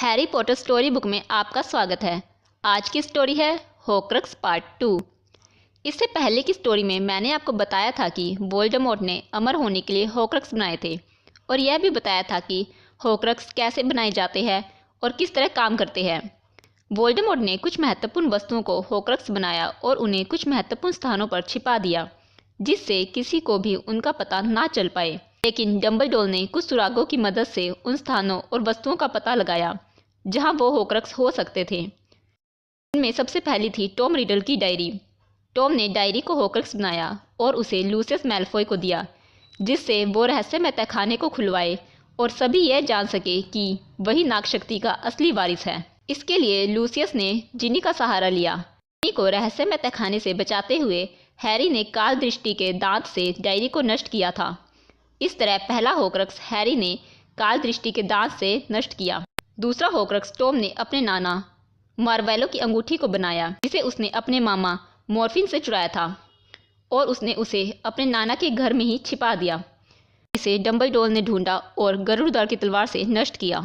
Harry Potter story book में आपका स्वागत है। आज की स्टोरी है होक्रक्स पार्ट 2। इससे पहले की स्टोरी में मैंने आपको बताया था कि वोल्डेमॉर्ट ने अमर होने के लिए होक्रक्स बनाए थे और यह भी बताया था कि होक्रक्स कैसे बनाए जाते हैं और किस तरह काम करते हैं। वोल्डेमॉर्ट ने कुछ महत्वपूर्ण वस्तुओं को होक्रक्स बनाया और उन्हें कुछ महत्वपूर्ण स्थानों पर छिपा दिया जिससे किसी को भी उनका पता ना चल पाए। लेकिन डंबलडोर ने कुछ सुरागों की मदद से उन स्थानों और वस्तुओं का पता लगाया जहां वो होक्रक्स हो सकते थे। इनमें सबसे पहली थी टॉम रिडल की डायरी। टॉम ने डायरी को होक्रक्स बनाया और उसे लूसियस मैल्फॉय को दिया जिससे वो रहस्यमय तहखाने को खुलवाए और सभी यह जान सके कि वही नागशक्ति का असली वारिस है। इसके लिए लूसियस ने जिनी का सहारा लिया। जिनी को रहस्यमय तहखाने से बचाते हुए हैरी ने काल दृष्टि के दांत से डायरी को नष्ट किया था। इस तरह पहला होक्रक्स हैरी ने काल दृष्टि के दांत से नष्ट किया। दूसरा होक्रक्स टॉम ने अपने नाना मार्वेलो की अंगूठी को बनाया जिसे उसने अपने मामा मॉर्फिन से चुराया था और उसने उसे अपने नाना के घर में ही छिपा दिया। इसे डंबलडोर ने ढूंढा और गरुड़दार की तलवार से नष्ट किया।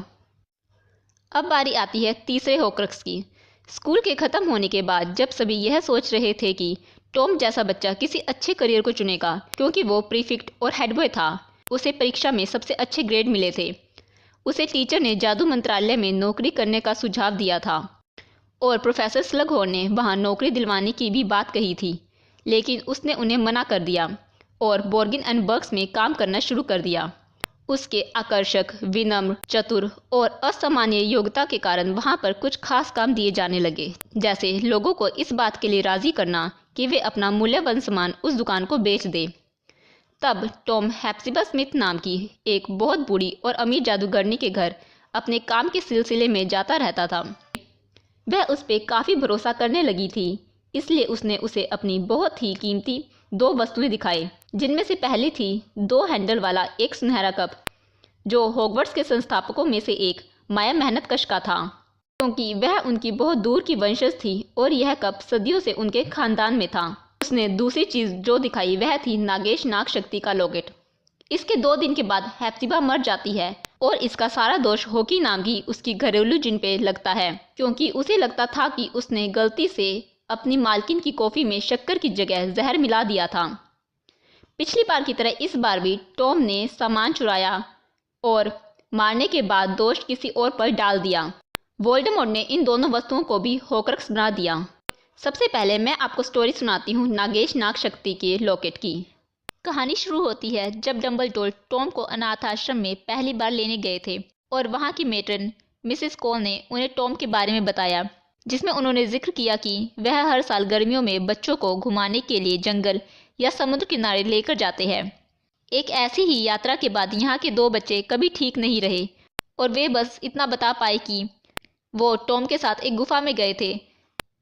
अब बारी आती है तीसरे होक्रक्स की। स्कूल के खत्म होने के बाद जब सभी यह सोच रहे थे कि टॉम जैसा बच्चा किसी अच्छे करियर को चुनेगा क्योंकि वो प्रीफिक्ट और हेडबॉय था, उसे परीक्षा में सबसे अच्छे ग्रेड मिले थे। उसे टीचर ने जादू मंत्रालय में नौकरी करने का सुझाव दिया था और प्रोफेसर स्लगहॉर्न ने वहां नौकरी दिलवाने की भी बात कही थी, लेकिन उसने उन्हें मना कर दिया और बोर्गिन एंड बर्ग्स में काम करना शुरू कर दिया। उसके आकर्षक, विनम्र, चतुर और असामान्य योग्यता के कारण वहां पर कुछ खास काम दिए जाने लगे, जैसे लोगों को इस बात के लिए राजी करना कि वे अपना मूल्यवान सामान उस दुकान को बेच दे। तब टॉम हेप्सिबा स्मिथ नाम की एक बहुत बूढ़ी और अमीर जादूगरनी के घर अपने काम के सिलसिले में जाता रहता था। वह उस पर काफ़ी भरोसा करने लगी थी, इसलिए उसने उसे अपनी बहुत ही कीमती 2 वस्तुएं दिखाई, जिनमें से पहली थी 2 हैंडल वाला एक सुनहरा कप जो हॉगवर्ट्स के संस्थापकों में से एक माया मेहनतकश का था, क्योंकि वह उनकी बहुत दूर की वंशज थी और यह कप सदियों से उनके खानदान में था। उसने दूसरी चीज जो दिखाई वह थी नागेश नाग शक्ति का लॉकेट। इसके 2 दिन के बाद हेप्सिबा मर जाती है और इसका सारा दोष होकी नाम की उसकी घरेलू जिन पे लगता है, क्योंकि उसे लगता था कि उसने गलती से अपनी मालकिन की कॉफी में शक्कर की जगह जहर मिला दिया था। पिछली बार की तरह इस बार भी टॉम ने सामान चुराया और मारने के बाद दोष किसी और पर डाल दिया। वोल्डेमॉर्ट ने इन दोनों वस्तुओं को भी होक्रक्स बना दिया। सबसे पहले मैं आपको स्टोरी सुनाती हूँ नागेश नाग शक्ति के लॉकेट की। कहानी शुरू होती है जब डंबलडोर टॉम को अनाथ आश्रम में पहली बार लेने गए थे और वहाँ की मेट्रन मिसेस कोल ने उन्हें टॉम के बारे में बताया, जिसमें उन्होंने जिक्र किया कि वह हर साल गर्मियों में बच्चों को घुमाने के लिए जंगल या समुद्र किनारे लेकर जाते हैं। एक ऐसी ही यात्रा के बाद यहाँ के 2 बच्चे कभी ठीक नहीं रहे और वे बस इतना बता पाए कि वो टॉम के साथ एक गुफा में गए थे।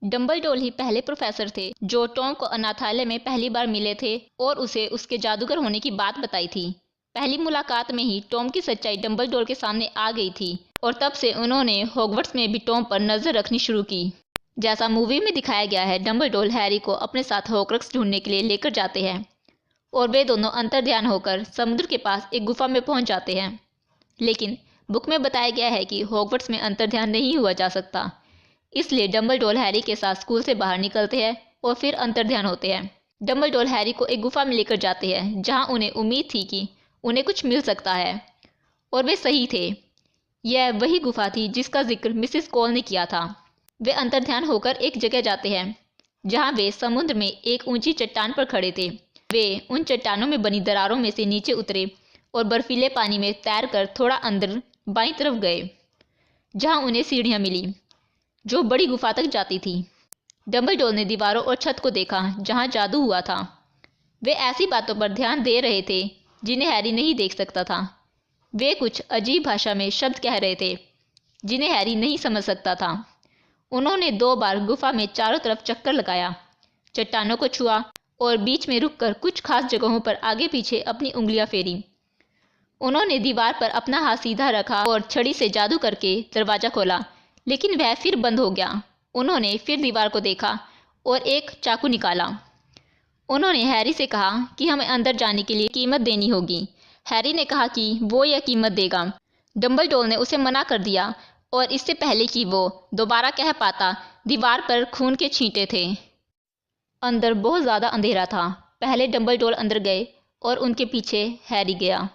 डंबलडोर ही पहले प्रोफेसर थे जो टॉम को अनाथालय में पहली बार मिले थे और उसे उसके जादूगर होने की बात बताई थी। पहली मुलाकात में ही टॉम की सच्चाई डंबलडोर के सामने आ गई थी और तब से उन्होंने हॉगवर्ट्स में भी टॉम पर नजर रखनी शुरू की। जैसा मूवी में दिखाया गया है, डंबलडोर हैरी को अपने साथ होक्रक्स ढूंढने के लिए लेकर जाते हैं और वे दोनों अंतर्ध्यान होकर समुद्र के पास एक गुफा में पहुंच जाते हैं। लेकिन बुक में बताया गया है कि हॉगवर्ट्स में अंतर्ध्यान नहीं हुआ जा सकता, इसलिए डंबलडोर हैरी के साथ स्कूल से बाहर निकलते हैं और फिर अंतर्ध्यान होते हैं। डंबलडोर हैरी को एक गुफा में लेकर जाते हैं जहां उन्हें उम्मीद थी कि उन्हें कुछ मिल सकता है, और वे सही थे। यह वही गुफा थी जिसका जिक्र मिसेस कोल ने किया था। वे अंतर्ध्यान होकर एक जगह जाते हैं जहां वे समुद्र में एक ऊंची चट्टान पर खड़े थे। वे उन चट्टानों में बनी दरारों में से नीचे उतरे और बर्फीले पानी में तैरकर थोड़ा अंदर बाईं तरफ गए, जहां उन्हें सीढ़ियां मिली जो बड़ी गुफा तक जाती थी। डंबलडोर ने दीवारों और छत को देखा जहां जादू हुआ था। वे ऐसी बातों पर ध्यान दे रहे थे जिन्हें हैरी नहीं देख सकता था। वे कुछ अजीब भाषा में शब्द कह रहे थे जिन्हें हैरी नहीं समझ सकता था। उन्होंने 2 बार गुफा में चारों तरफ चक्कर लगाया, चट्टानों को छुआ और बीच में रुककर कुछ खास जगहों पर आगे पीछे अपनी उंगलियां फेरी। उन्होंने दीवार पर अपना हाथ सीधा रखा और छड़ी से जादू करके दरवाजा खोला, लेकिन वह फिर बंद हो गया। उन्होंने फिर दीवार को देखा और एक चाकू निकाला। उन्होंने हैरी से कहा कि हमें अंदर जाने के लिए कीमत देनी होगी। हैरी ने कहा कि वो यह कीमत देगा। डंबलडोर ने उसे मना कर दिया और इससे पहले कि वो दोबारा कह पाता, दीवार पर खून के छींटे थे। अंदर बहुत ज़्यादा अंधेरा था। पहले डंबलडोर अंदर गए और उनके पीछे हैरी गया।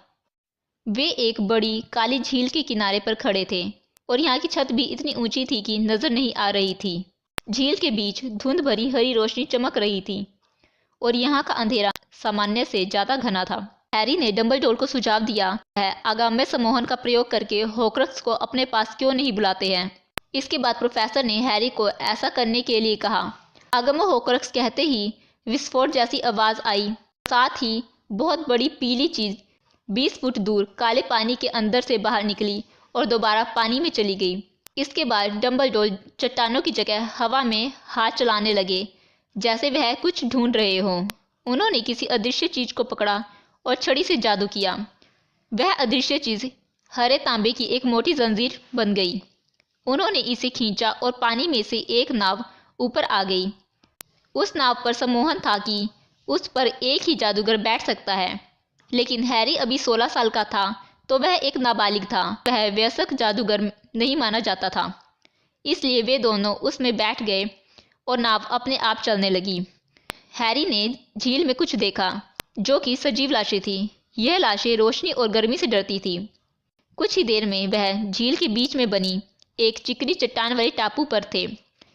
वे एक बड़ी काली झील के किनारे पर खड़े थे और यहाँ की छत भी इतनी ऊंची थी कि नजर नहीं आ रही थी। झील के बीच धुंध भरी हरी रोशनी चमक रही थी और यहाँ का अंधेरा सामान्य से ज़्यादा घना था। हैरी ने डंबलडोर को सुझाव दिया, है आगाम्य सम्मोहन का प्रयोग करके हॉर्क्रक्स को अपने पास क्यों नहीं बुलाते हैं। इसके बाद प्रोफेसर ने हैरी को ऐसा करने के लिए कहा। आगम्य हॉर्क्रक्स कहते ही विस्फोट जैसी आवाज़ आई। साथ ही बहुत बड़ी पीली चीज़ 20 फुट दूर काले पानी के अंदर से बाहर निकली और दोबारा पानी में चली गई। इसके बाद डंबलडोर चट्टानों की जगह हवा में हाथ चलाने लगे, जैसे वह कुछ ढूंढ रहे हों। उन्होंने किसी अदृश्य चीज को पकड़ा और छड़ी से जादू किया। वह अदृश्य चीज हरे तांबे की एक मोटी जंजीर बन गई। उन्होंने इसे खींचा और पानी में से एक नाव ऊपर आ गई। उस नाव पर सम्मोहन था कि उस पर एक ही जादूगर बैठ सकता है, लेकिन हैरी अभी 16 साल का था तो वह एक नाबालिग था। वह वयस्क जादूगर नहीं माना जाता था, इसलिए वे दोनों उसमें बैठ गए और नाव अपने आप चलने लगी। हैरी ने झील में कुछ देखा जो कि सजीव लाशें थी। यह लाशें रोशनी और गर्मी से डरती थी। कुछ ही देर में वह झील के बीच में बनी एक चिकनी चट्टान वाले टापू पर थे।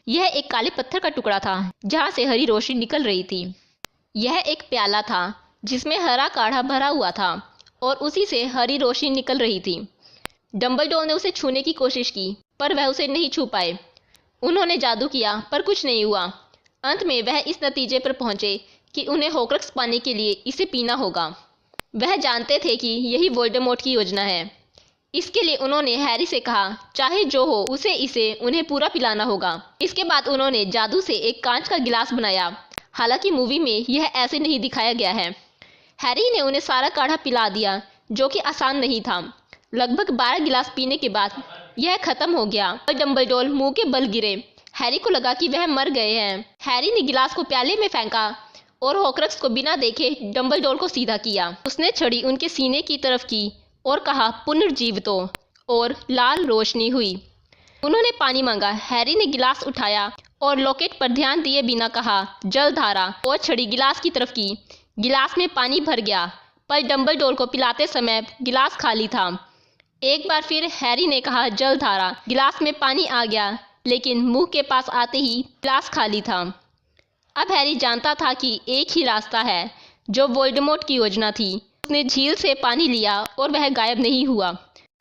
यह एक काले पत्थर का टुकड़ा था जहाँ से हरी रोशनी निकल रही थी। यह एक प्याला था जिसमें हरा काढ़ा भरा हुआ था और उसी से हरी रोशनी निकल रही थी। डंबलडोर ने उसे छूने की कोशिश की पर वह उसे नहीं छू पाए। उन्होंने जादू किया पर कुछ नहीं हुआ। अंत में वह इस नतीजे पर पहुंचे कि उन्हें हॉर्क्रक्स पाने के लिए इसे पीना होगा। वह जानते थे कि यही वोल्डेमॉर्ट की योजना है। इसके लिए उन्होंने हैरी से कहा, चाहे जो हो उसे इसे उन्हें पूरा पिलाना होगा। इसके बाद उन्होंने जादू से एक कांच का गिलास बनाया। हालांकि मूवी में यह ऐसे नहीं दिखाया गया है। हैरी ने उन्हें सारा काढ़ा पिला दिया, जो कि आसान नहीं था। लगभग 12 गिलास पीने के बाद यह खत्म हो गया और डंबलडोर मुंह के बल गिरे। हैरी को लगा कि वह मर गए हैं। हैरी ने गिलास को प्याले में फेंका और हॉर्क्रक्स को बिना देखे डंबलडोर को सीधा किया। उसने छड़ी उनके सीने की तरफ की और कहा, पुनर्जीवितो, और लाल रोशनी हुई। उन्होंने पानी मांगा। हैरी ने गिलास उठाया और लॉकेट पर ध्यान दिए बिना कहा, जलधारा, और छड़ी गिलास की तरफ की। गिलास में पानी भर गया, पर डंबलडोर को पिलाते समय गिलास खाली था। एक बार फिर हैरी ने कहा, जलधारा। गिलास में पानी आ गया, लेकिन मुंह के पास आते ही गिलास खाली था। अब हैरी जानता था कि एक ही रास्ता है, जो वोल्डेमॉर्ट की योजना थी। उसने झील से पानी लिया और वह गायब नहीं हुआ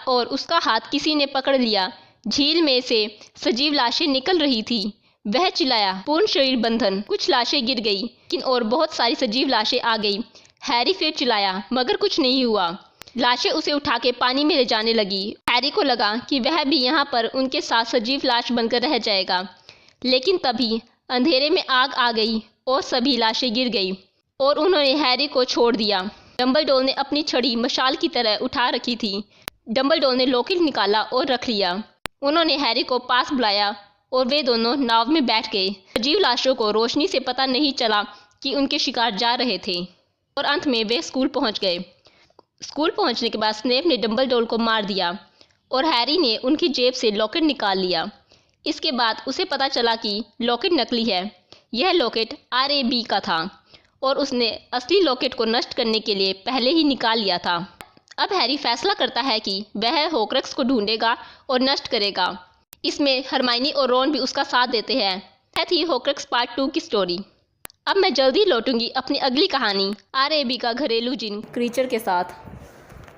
और उसका हाथ किसी ने पकड़ लिया। झील में से सजीव लाशें निकल रही थी। वह चिल्लाया, पूर्ण शरीर बंधन। कुछ लाशें गिर गई, लेकिन और बहुत सारी सजीव लाशें आ गई। हैरी फिर चिल्लाया, मगर कुछ नहीं हुआ। लाशें उसे उठा के पानी में ले जाने लगी। हैरी को लगा कि वह भी यहाँ पर उनके साथ सजीव लाश बनकर रह जाएगा, लेकिन तभी अंधेरे में आग आ गई और सभी लाशें गिर गई और उन्होंने हैरी को छोड़ दिया। डंबलडोर ने अपनी छड़ी मशाल की तरह उठा रखी थी। डंबलडोर ने लॉकेट निकाला और रख लिया। उन्होंने हैरी को पास बुलाया और वे दोनों नाव में बैठ गए। सजीव लाशों को रोशनी से पता नहीं चला कि उनके शिकार जा रहे थे और अंत में वे स्कूल पहुंच गए। स्कूल पहुंचने के बाद स्नेप ने डंबलडोर को मार दिया और हैरी ने उनकी जेब से लॉकेट निकाल लिया। इसके बाद उसे पता चला कि लॉकेट नकली है। यह लॉकेट RAB का था और उसने असली लॉकेट को नष्ट करने के लिए पहले ही निकाल लिया था। अब हैरी फैसला करता है कि वह हॉर्क्रक्स को ढूंढेगा और नष्ट करेगा। इसमें हरमाइनी और रॉन भी उसका साथ देते हैं। यह थी हॉर्क्रक्स पार्ट 2 की स्टोरी। अब मैं जल्दी लौटूंगी अपनी अगली कहानी RAB का घरेलू जिन क्रीचर के साथ।